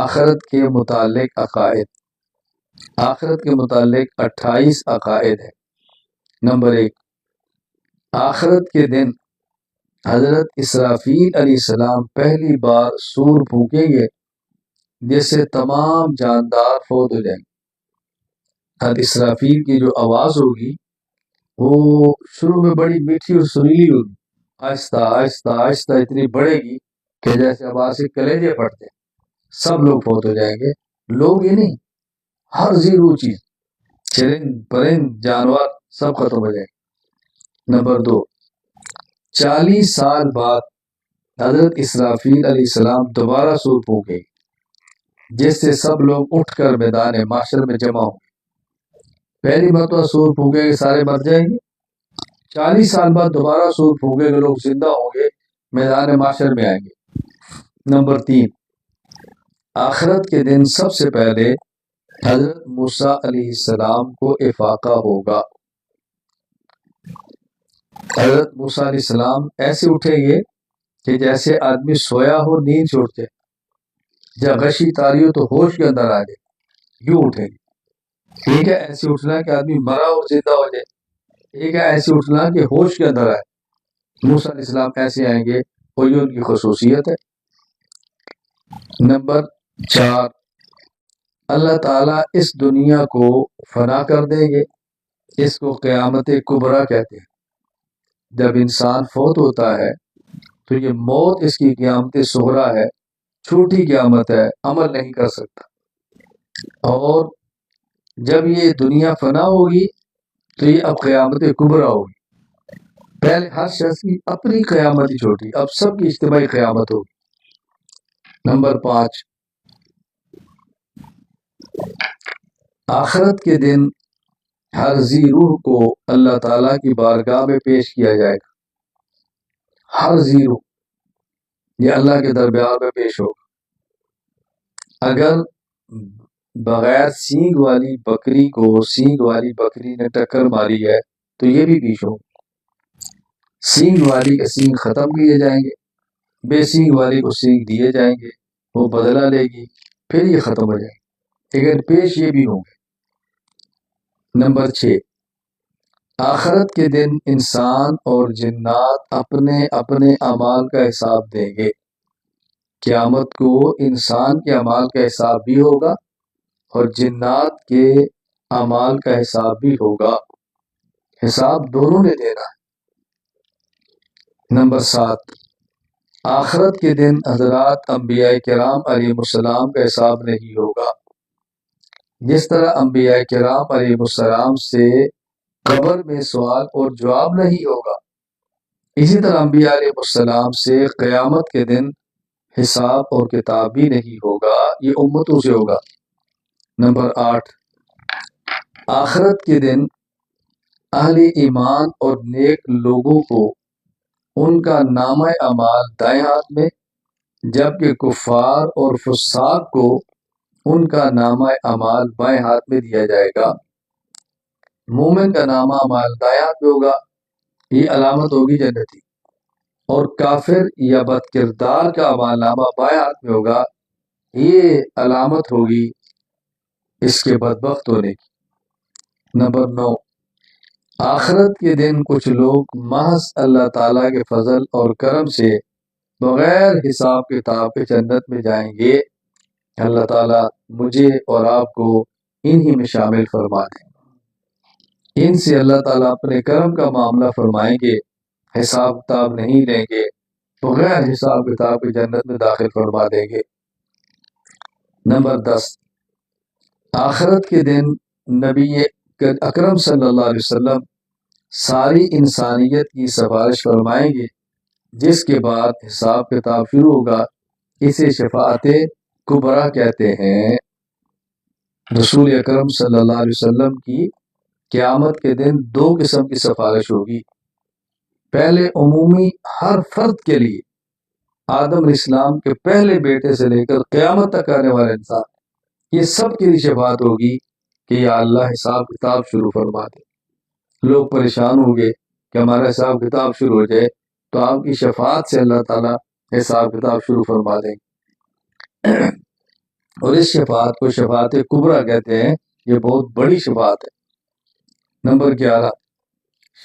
آخرت کے متعلق عقائد۔ آخرت کے متعلق 28 عقائد ہیں۔ نمبر 1، آخرت کے دن حضرت اسرافیل علیہ السلام پہلی بار سور پھونکیں گے جس سے تمام جاندار فوت ہو جائیں گے۔ حضرت اسرافیل کی جو آواز ہوگی وہ شروع میں بڑی میٹھی اور سریلی ہوگی، آہستہ آہستہ آہستہ اتنی بڑھے گی کہ جیسے آواز سے کلیجے پھٹتے ہیں۔ سب لوگ فوت ہو جائیں گے، لوگ ہی نہیں، ہر زیرو چیز، چرند پرند جانور سب ختم ہو جائیں گے۔ نمبر 2، 40 سال بعد حضرت اسرافیل علیہ السلام دوبارہ سور پھونکیں گے جس سے سب لوگ اٹھ کر میدان محشر میں جمع ہوں گے۔ پہلی مرتبہ سور پھونکیں گے سارے مر جائیں گے، 40 سال بعد دوبارہ سور پھونکیں گے لوگ زندہ ہوں گے، میدان محشر میں آئیں گے۔ نمبر 3، آخرت کے دن سب سے پہلے حضرت موسیٰ علیہ السلام کو افاقہ ہوگا۔ حضرت موسیٰ علیہ السلام ایسے اٹھیں گے کہ جیسے آدمی سویا ہو، نیند چھوٹ جائے، جب غشی تاری ہو تو ہوش کے اندر آ جائے، یوں اٹھیں گے۔ ایک ہے ایسے اٹھنا کہ آدمی مرا اور زندہ ہو جائے، ایک ہے ایسے اٹھنا کہ ہوش کے اندر آئے۔ موسیٰ علیہ السلام ایسے آئیں گے اور یہ ان کی خصوصیت ہے۔ نمبر 4، اللہ تعالیٰ اس دنیا کو فنا کر دیں گے، اس کو قیامت کبریٰ کہتے ہیں۔ جب انسان فوت ہوتا ہے تو یہ موت اس کی قیامت صغریٰ ہے، چھوٹی قیامت ہے، عمل نہیں کر سکتا۔ اور جب یہ دنیا فنا ہوگی تو یہ اب قیامت کبریٰ ہوگی۔ پہلے ہر شخص کی اپنی قیامت ہی چھوٹی، اب سب کی اجتماعی قیامت ہوگی۔ نمبر 5، آخرت کے دن ہر ذی روح کو اللہ تعالیٰ کی بارگاہ میں پیش کیا جائے گا۔ ہر ذی روح یہ اللہ کے دربار میں پیش ہوگا۔ اگر بغیر سینگ والی بکری کو سینگ والی بکری نے ٹکر ماری ہے تو یہ بھی پیش ہوگا۔ سینگ والی کے سینگ ختم کیے جائیں گے، بے سینگ والی کو سینگ دیے جائیں گے، وہ بدلہ لے گی، پھر یہ ختم ہو جائے گی، لیکن پیش یہ بھی ہوں گے۔ نمبر 6، آخرت کے دن انسان اور جنات اپنے اپنے اعمال کا حساب دیں گے۔ قیامت کو انسان کے اعمال کا حساب بھی ہوگا اور جنات کے اعمال کا حساب بھی ہوگا، حساب دونوں نے دینا ہے۔ نمبر 7، آخرت کے دن حضرات انبیاء کرام علیہ السلام کا حساب نہیں ہوگا۔ جس طرح انبیاء کرام علیہ السلام سے قبر میں سوال اور جواب نہیں ہوگا، اسی طرح انبیاء علیہ السلام سے قیامت کے دن حساب اور کتاب بھی نہیں ہوگا، یہ امتوں سے ہوگا۔ نمبر 8، آخرت کے دن اہل ایمان اور نیک لوگوں کو ان کا نامہ اعمال دائیں ہاتھ میں، جبکہ کفار اور فساق کو ان کا نامہ اعمال بائیں ہاتھ میں دیا جائے گا۔ مومن کا نامہ اعمال دائیں ہاتھ میں ہوگا، یہ علامت ہوگی جنتی، اور کافر یا بد کردار کا اعمال نامہ بائیں ہاتھ میں ہوگا، یہ علامت ہوگی اس کے بدبخت ہونے کی۔ نمبر 9، آخرت کے دن کچھ لوگ محض اللہ تعالیٰ کے فضل اور کرم سے بغیر حساب کتاب کے جنت میں جائیں گے۔ اللہ تعالیٰ مجھے اور آپ کو انہی میں شامل فرما دیں۔ ان سے اللہ تعالیٰ اپنے کرم کا معاملہ فرمائیں گے، حساب کتاب نہیں لیں گے، بغیر حساب کتاب کے جنت میں داخل فرما دیں گے۔ نمبر 10، آخرت کے دن نبی اکرم صلی اللہ علیہ وسلم ساری انسانیت کی سفارش فرمائیں گے، جس کے بعد حساب کتاب شروع ہوگا۔ اسے شفاعت کبریٰ کہتے ہیں۔ رسول اکرم صلی اللہ علیہ وسلم کی قیامت کے دن 2 قسم کی سفارش ہوگی۔ پہلے عمومی ہر فرد کے لیے، آدم علیہ السلام کے پہلے بیٹے سے لے کر قیامت تک آنے والے انسان، یہ سب کے لیے شفاعت ہوگی کہ یا اللہ حساب کتاب شروع فرما دے۔ لوگ پریشان ہوں گے کہ ہمارا حساب کتاب شروع ہو جائے، تو آپ کی شفاعت سے اللہ تعالیٰ حساب کتاب شروع فرما دیں گے۔ اور اس شفاعت کو شفاعت کبریٰ کہتے ہیں، یہ بہت بڑی شفاعت ہے۔ نمبر 11،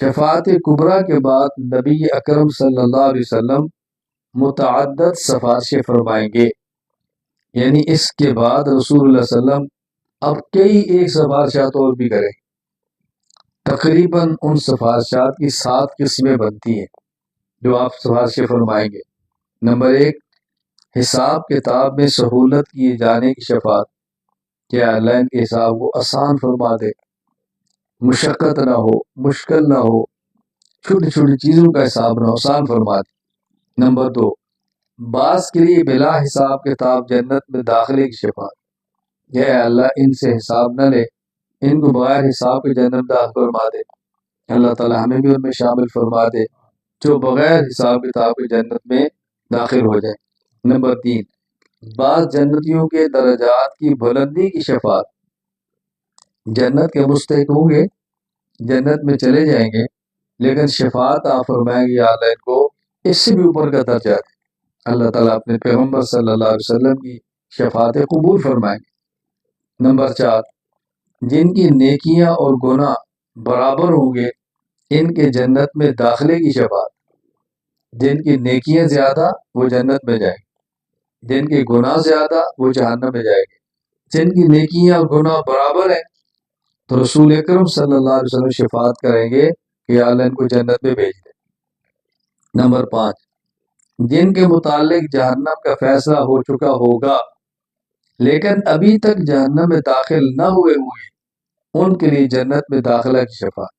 شفاعت کبریٰ کے بعد نبی اکرم صلی اللہ علیہ وسلم متعدد سفارشیں فرمائیں گے، یعنی اس کے بعد رسول اللہ صلی اللہ علیہ وسلم اب کئی ایک سفارشات اور بھی کریں۔ تقریباً ان سفارشات کی 7 قسمیں بنتی ہیں جو آپ سفارشیں فرمائیں گے۔ نمبر 1، حساب کتاب میں سہولت کیے جانے کی شفاعت، کہ اللہ ان کے حساب کو آسان فرما دے، مشقت نہ ہو، مشکل نہ ہو، چھوٹی چھوٹی چیزوں کا حساب نہ ہو، آسان فرما دے۔ نمبر 2، بعض کے لیے بلا حساب کتاب جنت میں داخلے کی شفاعت، کہ اے اللہ ان سے حساب نہ لے، ان کو بغیر حساب کے جنت میں داخل فرما دے۔ اللہ تعالی ہمیں بھی ان میں شامل فرما دے جو بغیر حساب کتاب کے جنت میں داخل ہو جائے۔ نمبر 3، بعض جنتیوں کے درجات کی بلندی کی شفاعت، جنت کے مستحق ہوں گے، جنت میں چلے جائیں گے، لیکن شفاعت آپ فرمائیں گے یا اللہ ان کو اس سے بھی اوپر کا درجہ دے۔ اللہ تعالیٰ اپنے پیغمبر صلی اللہ علیہ وسلم کی شفاعت قبول فرمائیں گے۔ نمبر 4، جن کی نیکیاں اور گناہ برابر ہوں گے ان کے جنت میں داخلے کی شفاعت، جن کی نیکیاں زیادہ وہ جنت میں جائیں گے، جن کے گناہ زیادہ وہ جہنم میں جائیں گے۔ جن کی نیکیاں اور گناہ برابر ہیں تو رسول اکرم صلی اللہ علیہ وسلم شفاعت کریں گے کہ اللہ ان کو جنت میں بھیج دے۔ نمبر 5، جن کے متعلق جہنم کا فیصلہ ہو چکا ہوگا لیکن ابھی تک جہنم میں داخل نہ ہوئے ان کے لیے جنت میں داخلہ کی شفاعت،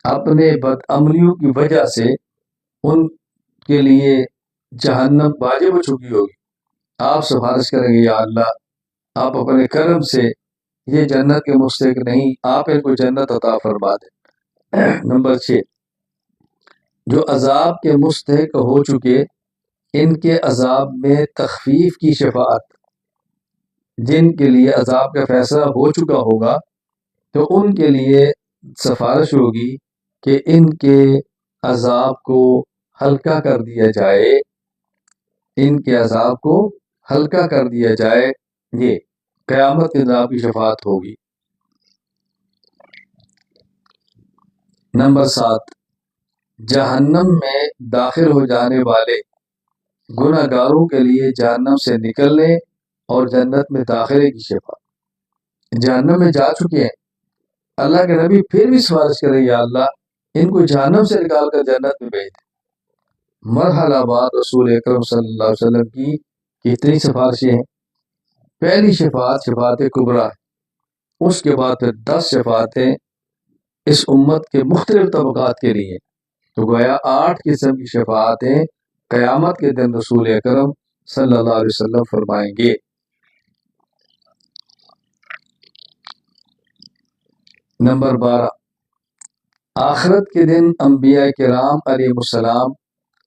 اپنے بدعملیوں کی وجہ سے ان کے لیے جہنم واجب ہو چکی ہوگی، آپ سفارش کریں گے یا اللہ آپ اپنے کرم سے یہ جنت کے مستحق نہیں، آپ ان کو جنت عطا فرما دیں۔ نمبر 6، جو عذاب کے مستحق ہو چکے ان کے عذاب میں تخفیف کی شفاعت، جن کے لیے عذاب کا فیصلہ ہو چکا ہوگا تو ان کے لیے سفارش ہوگی کہ ان کے عذاب کو ہلکا کر دیا جائے، ان کے عذاب کو ہلکا کر دیا جائے، یہ قیامت کے عذاب کی شفاعت ہوگی۔ نمبر 7، جہنم میں داخل ہو جانے والے گناہ گاروں کے لیے جہنم سے نکلنے اور جنت میں داخلے کی شفاعت، جہنم میں جا چکے ہیں، اللہ کے نبی پھر بھی سفارش کرے یا اللہ ان کو جہنم سے نکال کر جنت میں بھیج دے۔ مرحلہ بعد رسول اکرم صلی اللہ علیہ وسلم کی کتنی سفارشیں ہیں؟ پہلی شفاعت شفاعت کبریٰ ہے، اس کے بعد پھر 10 شفاعتیں اس امت کے مختلف طبقات کے لیے، تو گویا 8 قسم کی شفاعتیں قیامت کے دن رسول اکرم صلی اللہ علیہ وسلم فرمائیں گے۔ نمبر 12، آخرت کے دن انبیاء کرام علیہ السلام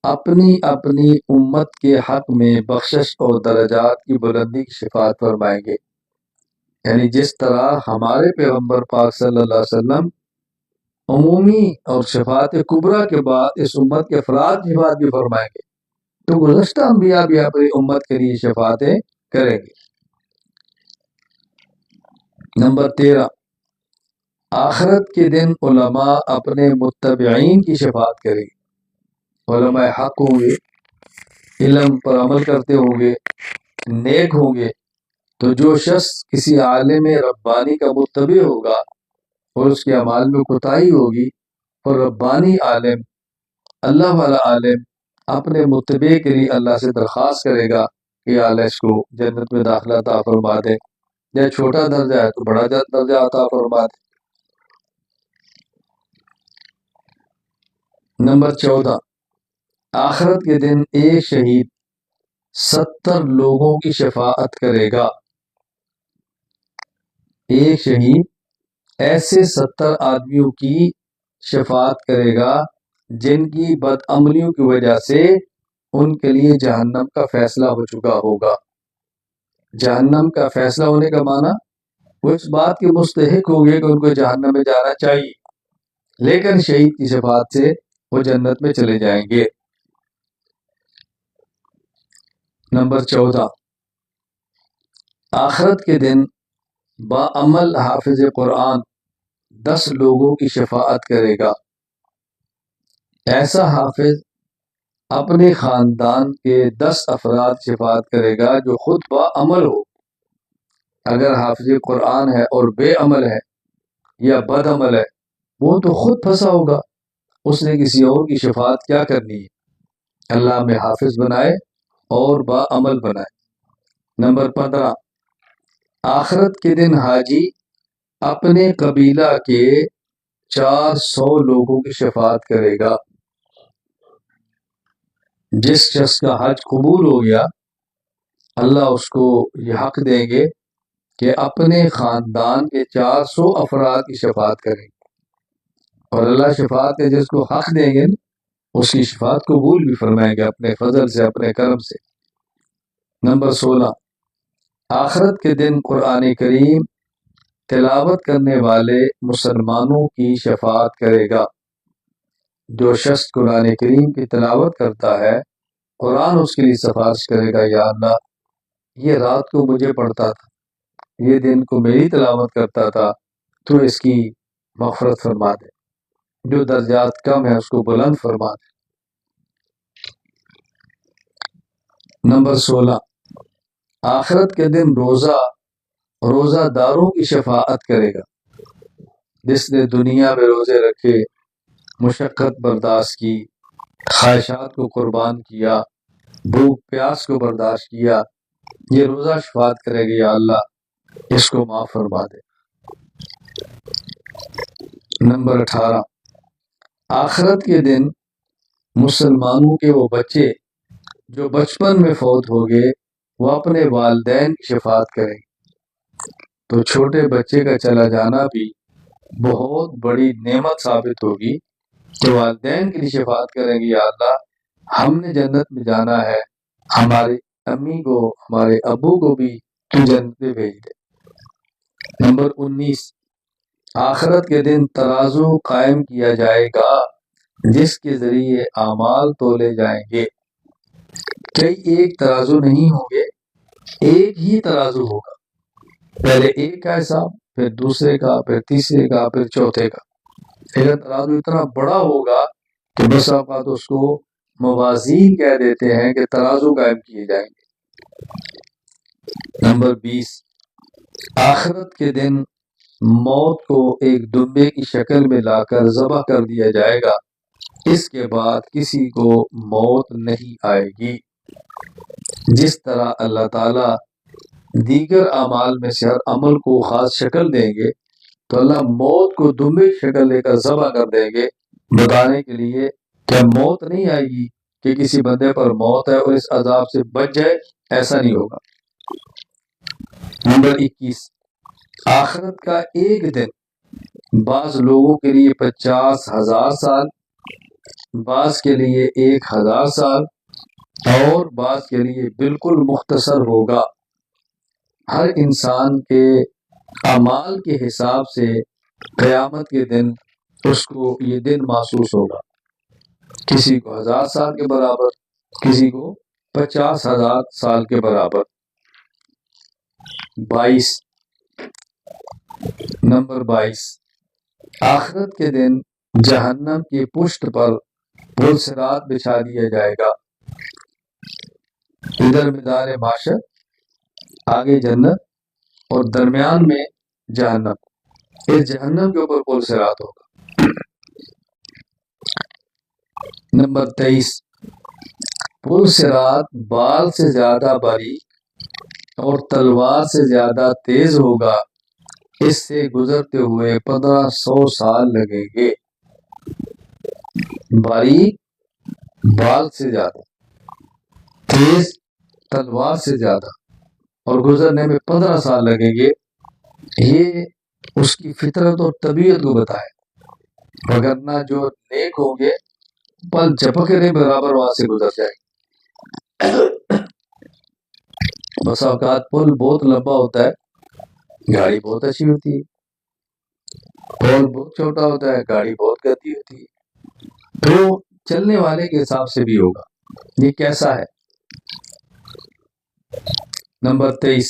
اپنی اپنی امت کے حق میں بخشش اور درجات کی بلندی کی شفاعت فرمائیں گے، یعنی جس طرح ہمارے پیغمبر پاک صلی اللہ علیہ وسلم عمومی اور شفاعت کبریٰ کے بعد اس امت کے افراد کی شفاعت بھی فرمائیں گے، تو گزشتہ انبیاء بھی اپنی امت کے لیے شفاعتیں کریں گے۔ نمبر 13، آخرت کے دن علماء اپنے متبعین کی شفاعت کریں گے، علماء حق ہوں گے، علم پر عمل کرتے ہوں گے، نیک ہوں گے، تو جو شخص کسی عالم ربانی کا متبع ہوگا اور اس کے اعمال میں کوتاہی ہوگی، اور ربانی عالم اللہ والا عالم اپنے متبع کے لیے اللہ سے درخواست کرے گا کہ یا اللہ اس کو جنت میں داخلہ عطا فرما دے، یا چھوٹا درجہ ہے تو بڑا درجہ عطا فرما دے۔ نمبر 14، آخرت کے دن ایک شہید 70 لوگوں کی شفاعت کرے گا، ایک شہید ایسے 70 آدمیوں کی شفاعت کرے گا جن کی بدعملیوں کی وجہ سے ان کے لیے جہنم کا فیصلہ ہو چکا ہوگا۔ جہنم کا فیصلہ ہونے کا معنی وہ اس بات کے مستحق ہوں گے کہ ان کو جہنم میں جانا چاہیے، لیکن شہید کی شفاعت سے وہ جنت میں چلے جائیں گے۔ نمبر 14، آخرت کے دن باعمل حافظ قرآن 10 لوگوں کی شفاعت کرے گا۔ ایسا حافظ اپنے خاندان کے 10 افراد شفاعت کرے گا جو خود باعمل ہو۔ اگر حافظ قرآن ہے اور بے عمل ہے یا بد عمل ہے، وہ تو خود پھنسا ہوگا، اس نے کسی اور کی شفاعت کیا کرنی ہے۔ اللہ میں حافظ بنائے اور باعمل بنائے۔ نمبر 15، آخرت کے دن حاجی اپنے قبیلہ کے 400 لوگوں کی شفاعت کرے گا۔ جس شخص کا حج قبول ہو گیا، اللہ اس کو یہ حق دیں گے کہ اپنے خاندان کے 400 افراد کی شفاعت کریں گے، اور اللہ شفاعت کے جس کو حق دیں گے اس کی شفاعت قبول بھی فرمائیں گے اپنے فضل سے، اپنے کرم سے۔ نمبر 16، آخرت کے دن قرآن کریم تلاوت کرنے والے مسلمانوں کی شفاعت کرے گا۔ جو شخص قرآن کریم کی تلاوت کرتا ہے، قرآن اس کے لیے سفارش کرے گا، یا اللہ یہ رات کو مجھے پڑھتا تھا، یہ دن کو میری تلاوت کرتا تھا، تو اس کی مغفرت فرما دے، جو درجات کم ہے اس کو بلند فرما دے۔ نمبر 16، آخرت کے دن روزہ داروں کی شفاعت کرے گا۔ جس نے دنیا میں روزے رکھے، مشقت برداشت کی، خواہشات کو قربان کیا، بھوک پیاس کو برداشت کیا، یہ روزہ شفاعت کرے گا، یا اللہ اس کو معاف فرما دے۔ نمبر 18، آخرت کے دن مسلمانوں کے وہ بچے جو بچپن میں فوت ہو گئے، وہ اپنے والدین کی شفاعت کریں گے۔ تو چھوٹے بچے کا چلا جانا بھی بہت بڑی نعمت ثابت ہوگی کہ والدین کے لیے شفاعت کریں گے، یا اللہ ہم نے جنت میں جانا ہے، ہماری امی کو، ہمارے ابو کو بھی تو جنت میں بھیج دے۔ نمبر 19، آخرت کے دن ترازو قائم کیا جائے گا جس کے ذریعے اعمال تولے جائیں گے۔ کئی ایک ترازو نہیں ہوں گے، ایک ہی ترازو ہوگا، پہلے ایک کا حساب، پھر دوسرے کا، پھر تیسرے کا، پھر چوتھے کا۔ پھر ترازو اتنا بڑا ہوگا کہ بس اوقات اس کو موازین کہہ دیتے ہیں کہ ترازو قائم کیے جائیں گے۔ نمبر 20، آخرت کے دن موت کو ایک دمبے کی شکل میں لا کر ذبح کر دیا جائے گا۔ اس کے بعد کسی کو موت نہیں آئے گی۔ جس طرح اللہ تعالیٰ دیگر اعمال میں سے ہر عمل کو خاص شکل دیں گے، تو اللہ موت کو دمبے کی شکل لے کر ذبح کر دیں گے، بتانے کے لیے کہ موت نہیں آئے گی کہ کسی بندے پر موت ہے اور اس عذاب سے بچ جائے، ایسا نہیں ہوگا۔ نمبر 21، آخرت کا ایک دن بعض لوگوں کے لیے 50,000 سال، بعض کے لیے 1,000 سال، اور بعض کے لیے بالکل مختصر ہوگا۔ ہر انسان کے اعمال کے حساب سے قیامت کے دن اس کو یہ دن محسوس ہوگا، کسی کو 1,000 سال کے برابر، کسی کو 50,000 سال کے برابر۔ 22، نمبر 22، آخرت کے دن جہنم کی پشت پر پل صراط بچھا دیا جائے گا۔ ادھر میدان محشر، آگے جنت اور درمیان میں جہنم، اس جہنم کے اوپر پل صراط ہوگا۔ نمبر 23، پل صراط بال سے زیادہ باریک اور تلوار سے زیادہ تیز ہوگا، اس سے گزرتے ہوئے 1500 سال لگیں گے۔ باریک بال سے زیادہ، تیز تلوار سے زیادہ، اور گزرنے میں 15 سال لگیں گے۔ یہ اس کی فطرت اور طبیعت کو بتائے، وگرنہ جو نیک ہوں گے پل جھپکنے برابر وہاں سے گزر جائے گے۔ بس اوقات پل بہت لمبا ہوتا ہے، گاڑی بہت اچھی ہوتی ہے، پل بہت چھوٹا ہوتا ہے، گاڑی بہت گندی ہوتی ہے۔ تو چلنے والے کے حساب سے بھی ہوگا، یہ کیسا ہے۔ نمبر 23،